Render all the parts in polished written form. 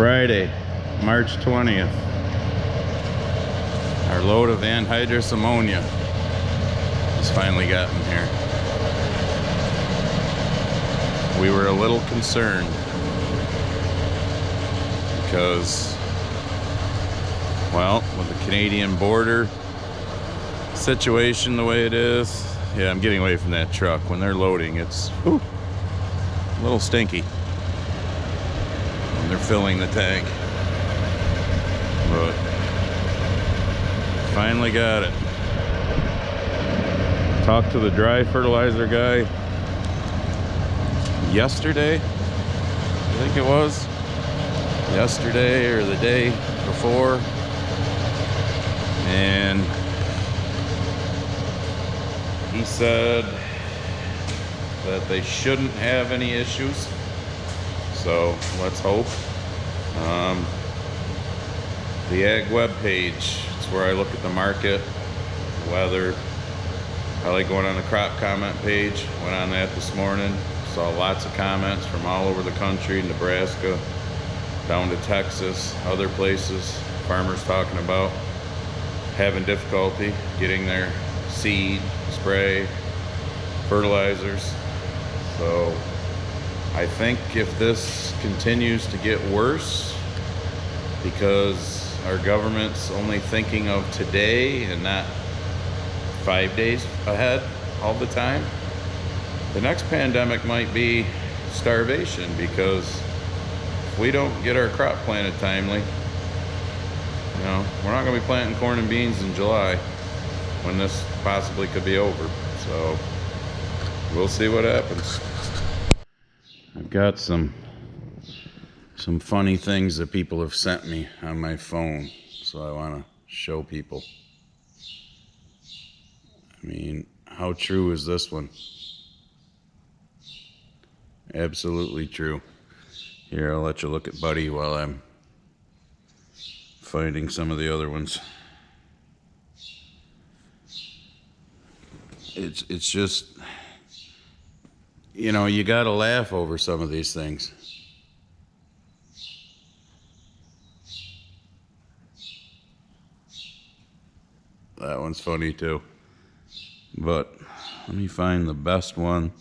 Friday, March 20th. Our load of anhydrous ammonia has finally gotten here. We were a little concerned because, well, with the Canadian border situation the way it is, yeah, I'm getting away from that truck. When they're loading, it's a little stinky when they're filling the tank. But finally got it. Talked to the dry fertilizer guy yesterday, I think it was. Yesterday or the day before. And he said that they shouldn't have any issues. So let's hope. The ag web page, it's where I look at the market, weather. I like going on the crop comment page. Went on that this morning. Saw lots of comments from all over the country, Nebraska, down to Texas, other places. Farmers talking about having difficulty getting their seed, spray, fertilizers. So I think if this continues to get worse, because our government's only thinking of today and not 5 days ahead all the time, the next pandemic might be starvation, because if we don't get our crop planted timely, you know, we're not going to be planting corn and beans in July when this possibly could be over. So we'll see what happens. I've got some funny things that people have sent me on my phone, so I want to show people. I mean, how true is this one? Absolutely true. Here, I'll let you look at Buddy while I'm finding some of the other ones. It's just, you know, you gotta laugh over some of these things. That one's funny too. But let me find the best one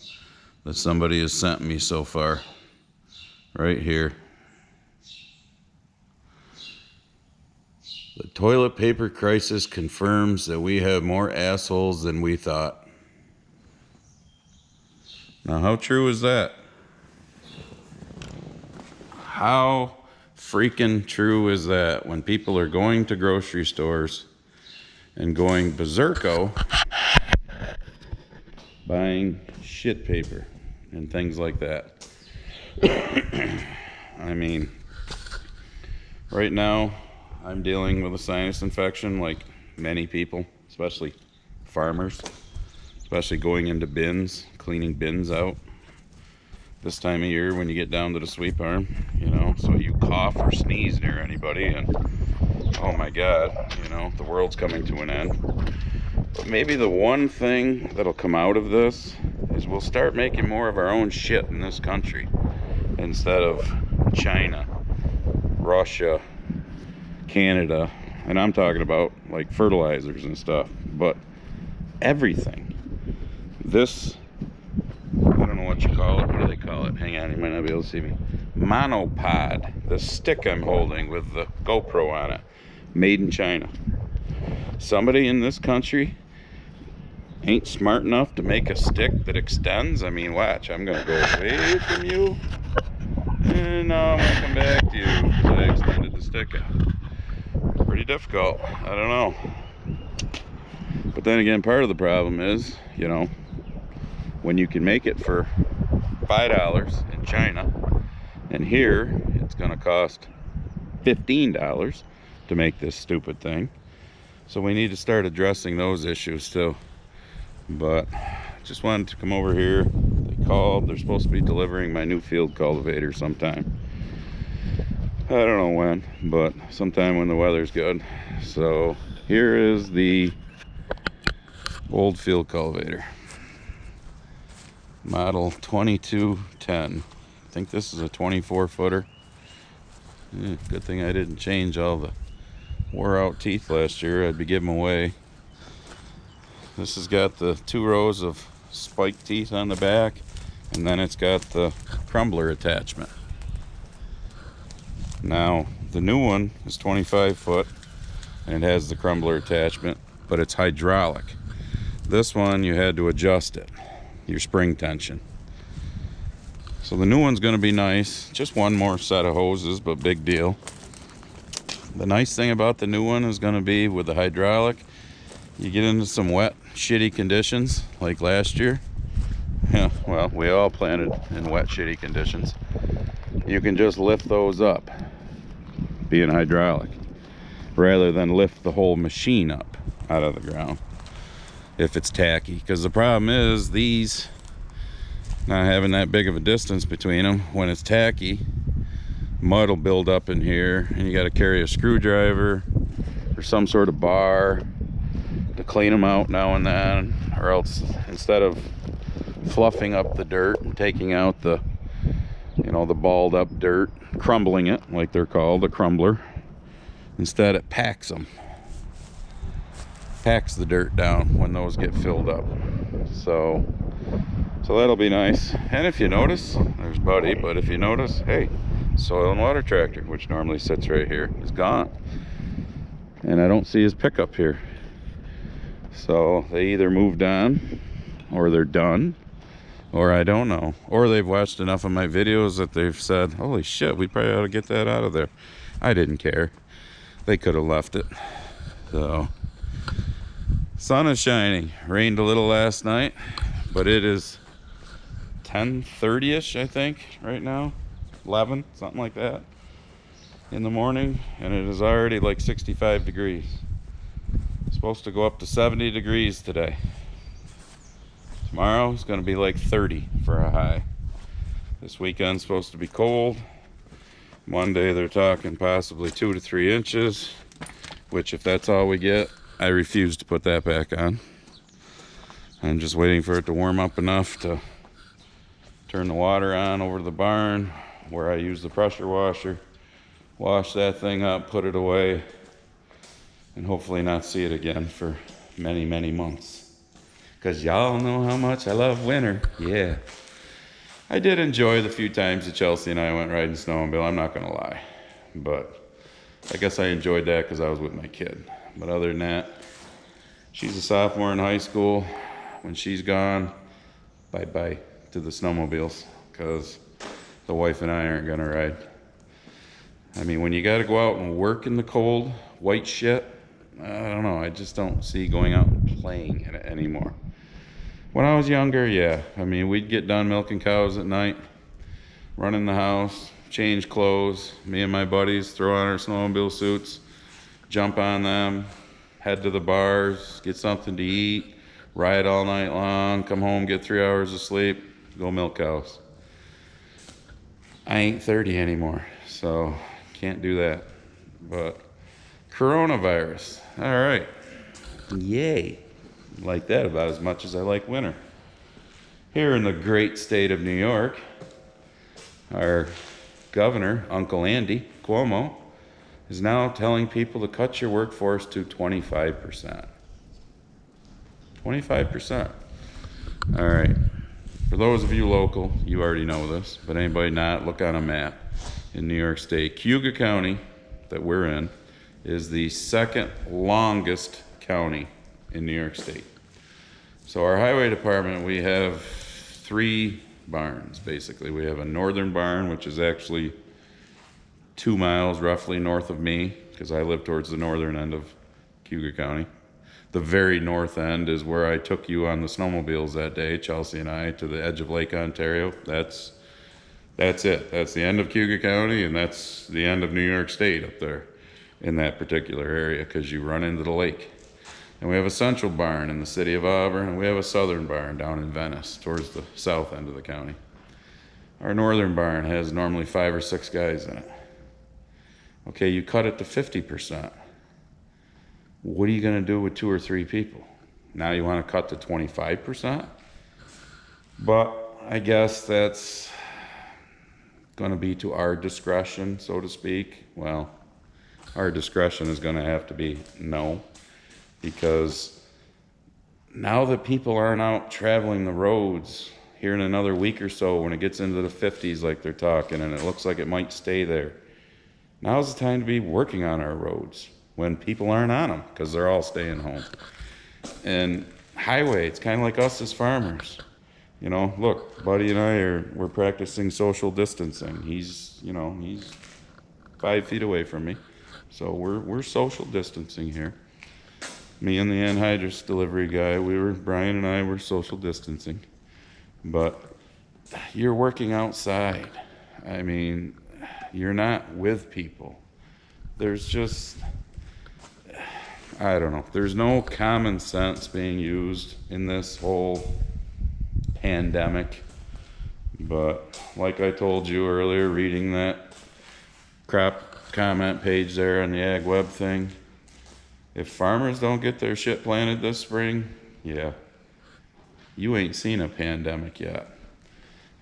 that somebody has sent me so far. Right here. The toilet paper crisis confirms that we have more assholes than we thought. Now, how true is that? How freaking true is that when people are going to grocery stores and going berserko buying shit paper and things like that? I mean, right now I'm dealing with a sinus infection like many people, especially farmers, especially going into bins, cleaning bins out this time of year when you get down to the sweep arm, you know, so you cough or sneeze near anybody and oh my God, you know, the world's coming to an end. But maybe the one thing that'll come out of this is we'll start making more of our own shit in this country instead of China, Russia, Canada, and I'm talking about like fertilizers and stuff, but everything. This, I don't know what you call it. What do they call it? Hang on, you might not be able to see me. Monopod, the stick I'm holding with the GoPro on it, made in China. Somebody in this country ain't smart enough to make a stick that extends. I mean, watch, I'm gonna go away from you, and now I'm gonna come back to you because I extended the stick out. Pretty difficult, I don't know. But then again, part of the problem is, you know, when you can make it for $5 in China, and here it's gonna cost $15 to make this stupid thing. So we need to start addressing those issues too. But just wanted to come over here. They called, they're supposed to be delivering my new field cultivator sometime. I don't know when, but sometime when the weather's good. So here is the old field cultivator, model 2210. I think this is a 24 footer. Good thing I didn't change all the wore out teeth last year. I'd be giving them away. This has got the 2 rows of spike teeth on the back, and then it's got the crumbler attachment. Now the new one is 25 foot and it has the crumbler attachment, but it's hydraulic. This one you had to adjust it, your spring tension. So the new one's going to be nice. Just one more set of hoses, but big deal. The nice thing about the new one is going to be with the hydraulic, you get into some wet, shitty conditions like last year. Yeah, well, we all planted in wet, shitty conditions. You can just lift those up, being hydraulic, rather than lift the whole machine up out of the ground if it's tacky. Because the problem is these not having that big of a distance between them, when it's tacky, mud will build up in here and you got to carry a screwdriver or some sort of bar to clean them out now and then, or else instead of fluffing up the dirt and taking out the, you know, the balled up dirt, crumbling it like they're called, the crumbler, instead it packs them, packs the dirt down when those get filled up. So that'll be nice. And if you notice, there's Buddy, but if you notice, hey, soil and water tractor, which normally sits right here, is gone. And I don't see his pickup here. So they either moved on, or they're done, or I don't know. Or they've watched enough of my videos that they've said, holy shit, we probably ought to get that out of there. I didn't care. They could have left it. So, sun is shining. Rained a little last night, but it is 10:30ish, I think, right now. 11, something like that, in the morning, and it is already like 65 degrees. It's supposed to go up to 70 degrees today. Tomorrow is going to be like 30 for a high. This weekend's supposed to be cold. Monday they're talking possibly 2 to 3 inches, which if that's all we get, I refuse to put that back on. I'm just waiting for it to warm up enough to turn the water on over to the barn where I use the pressure washer, wash that thing up, put it away, and hopefully not see it again for many, many months. Because y'all know how much I love winter. Yeah. I did enjoy the few times that Chelsea and I went riding snowmobile, I'm not going to lie. But I guess I enjoyed that because I was with my kid. But other than that, she's a sophomore in high school. When she's gone, bye-bye to the snowmobiles, because the wife and I aren't going to ride. I mean, when you got to go out and work in the cold, white shit, I don't know, I just don't see going out and playing in it anymore. When I was younger, yeah, I mean, we'd get done milking cows at night, run in the house, change clothes, me and my buddies throw on our snowmobile suits, jump on them, head to the bars, get something to eat, ride all night long, come home, get 3 hours of sleep, go milk cows. I ain't 30 anymore, so can't do that. But coronavirus, all right, yay. Like that about as much as I like winter. Here in the great state of New York, our governor, Uncle Andy Cuomo, is now telling people to cut your workforce to 25%. 25%. All right. For those of you local, you already know this, but anybody not, look on a map. In New York State, Cuyahoga County, that we're in, is the second longest county in New York State. So our highway department, we have 3 barns, basically. We have a northern barn, which is actually 2 miles roughly north of me, because I live towards the northern end of Cuyahoga County. The very north end is where I took you on the snowmobiles that day, Chelsea and I, to the edge of Lake Ontario. That's it. That's the end of Cuyahoga County, and that's the end of New York State up there in that particular area, because you run into the lake. And we have a central barn in the city of Auburn, and we have a southern barn down in Venice, towards the south end of the county. Our northern barn has normally 5 or 6 guys in it. Okay, you cut it to 50%. What are you going to do with 2 or 3 people? Now you want to cut to 25%? But I guess that's going to be to our discretion, so to speak? Well, our discretion is going to have to be no, because now that people aren't out traveling the roads here in another week or so, when it gets into the 50s like they're talking, and it looks like it might stay there, now's the time to be working on our roads when people aren't on them because they're all staying home. And highway, it's kind of like us as farmers. You know, look, Buddy and we're practicing social distancing. He's 5 feet away from me. So we're social distancing here. Me and the anhydrous delivery guy, Brian and I were social distancing. But you're working outside. I mean, you're not with people. There's just, I don't know. There's no common sense being used in this whole pandemic. But like I told you earlier, reading that crop comment page there on the Ag Web thing, if farmers don't get their shit planted this spring, yeah, you ain't seen a pandemic yet.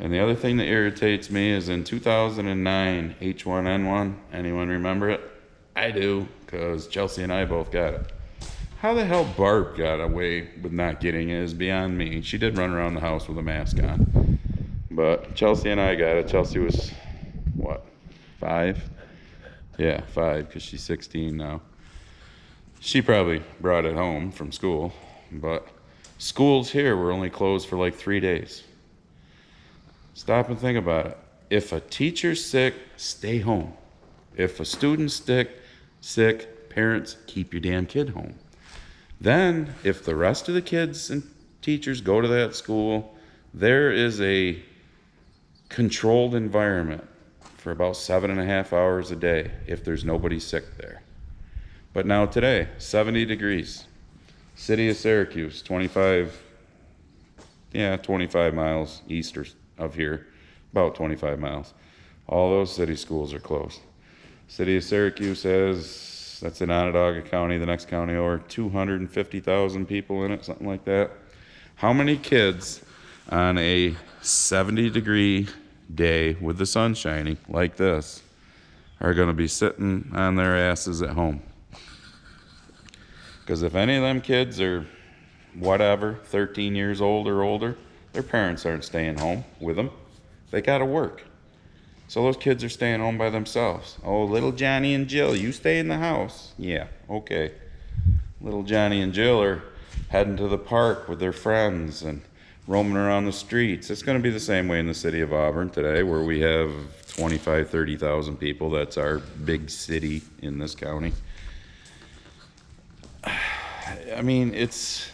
And the other thing that irritates me is in 2009, H1N1, anyone remember it? I do, because Chelsea and I both got it. How the hell Barb got away with not getting it is beyond me. She did run around the house with a mask on. But Chelsea and I got it. Chelsea was, what, 5? Yeah, 5, because she's 16 now. She probably brought it home from school, but schools here were only closed for like 3 days. Stop and think about it. If a teacher's sick, stay home. If a student's sick, parents, keep your damn kid home. Then, if the rest of the kids and teachers go to that school, there is a controlled environment for about 7.5 hours a day if there's nobody sick there. But now today, 70 degrees. City of Syracuse, 25 miles east of here, about 25 miles. All those city schools are closed. City of Syracuse has, that's in Onondaga County, the next county over, 250,000 people in it, something like that. How many kids on a 70-degree day with the sun shining like this are going to be sitting on their asses at home? Because if any of them kids are whatever, 13 years old or older, their parents aren't staying home with them. They got to work. So those kids are staying home by themselves. Oh, little Johnny and Jill, you stay in the house. Yeah, okay. Little Johnny and Jill are heading to the park with their friends and roaming around the streets. It's going to be the same way in the city of Auburn today, where we have 25,000, 30,000 people. That's our big city in this county. I mean, it's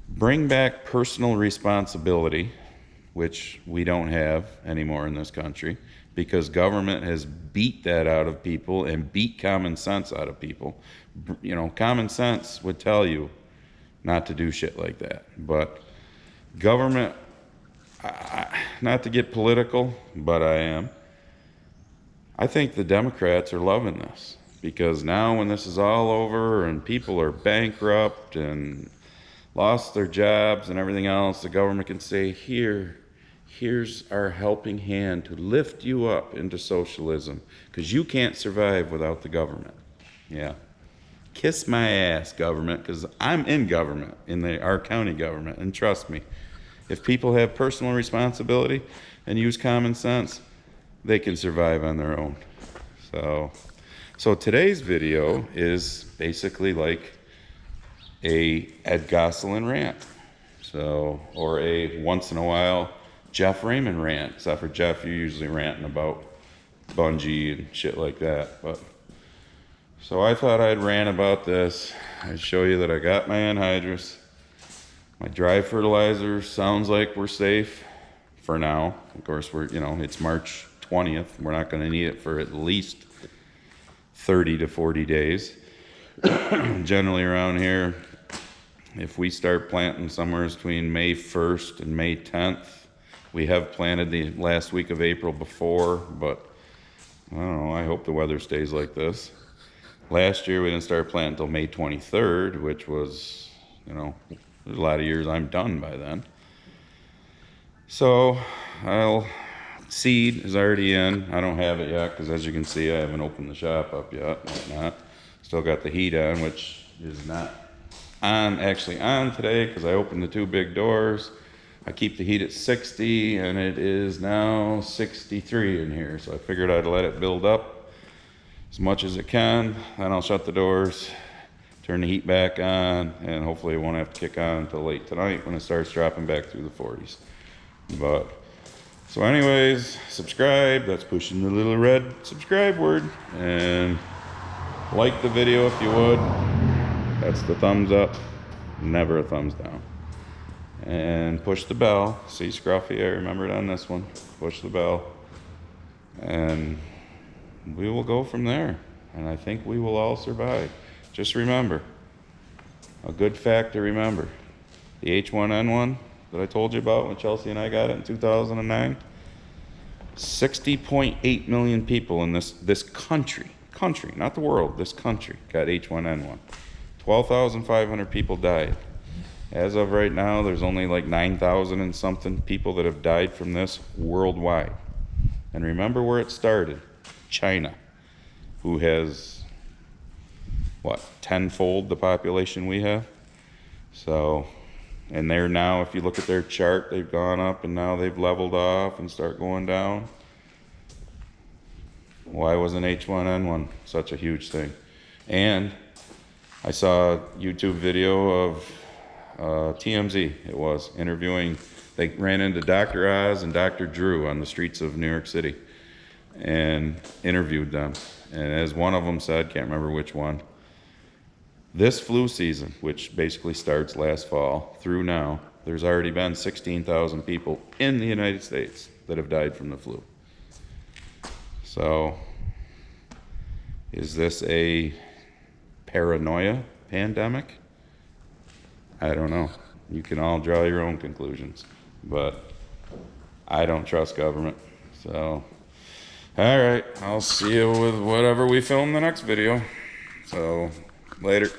bring back personal responsibility, which we don't have anymore in this country because government has beat that out of people and beat common sense out of people. You know, common sense would tell you not to do shit like that. But government, not to get political, but I am. I think the Democrats are loving this. Because now when this is all over and people are bankrupt and lost their jobs and everything else, the government can say, here's our helping hand to lift you up into socialism because you can't survive without the government. Yeah. Kiss my ass, government, because I'm in government, our county government. And trust me, if people have personal responsibility and use common sense, they can survive on their own. So today's video is basically like a Ed Gosselin rant. Or a once in a while Jeff Raymond rant. Except for Jeff, you're usually ranting about Bungie and shit like that. So I thought I'd rant about this. I'd show you that I got my anhydrous. My dry fertilizer sounds like we're safe for now. Of course, it's March 20th. We're not going to need it for at least 30 to 40 days. Generally around here, if we start planting somewhere between May 1st and May 10th, we have planted the last week of April before, but I don't know, I hope the weather stays like this. Last year we didn't start planting until May 23rd, which was, there's a lot of years I'm done by then. So I'll seed is already in. I don't have it yet because, as you can see, I haven't opened the shop up yet. Whatnot. Still got the heat on, which is not actually on today because I opened the 2 big doors. I keep the heat at 60 and it is now 63 in here. So I figured I'd let it build up as much as it can. Then I'll shut the doors, turn the heat back on, and hopefully it won't have to kick on until late tonight when it starts dropping back through the 40s. But so anyways, subscribe. That's pushing the little red subscribe word. And like the video if you would. That's the thumbs up, never a thumbs down. And push the bell. See, Scruffy, I remembered on this one. Push the bell. And we will go from there. And I think we will all survive. Just remember, a good fact to remember. The H1N1 that I told you about when Chelsea and I got it in 2009. 60.8 million people in this country, not the world, this country, got H1N1. 12,500 people died. As of right now, there's only like 9,000 and something people that have died from this worldwide. And remember where it started, China, who has, what, 10-fold the population we have? So, and they're now, if you look at their chart, they've gone up and now they've leveled off and start going down. Why wasn't H1N1 such a huge thing? And I saw a YouTube video of TMZ, it was, interviewing, they ran into Dr. Oz and Dr. Drew on the streets of New York City and interviewed them. And as one of them said, can't remember which one, this flu season, which basically starts last fall through now, there's already been 16,000 people in the United States that have died from the flu. So, is this a paranoia pandemic? I don't know. You can all draw your own conclusions, but I don't trust government. So, all right, I'll see you with whatever we film the next video. So, later.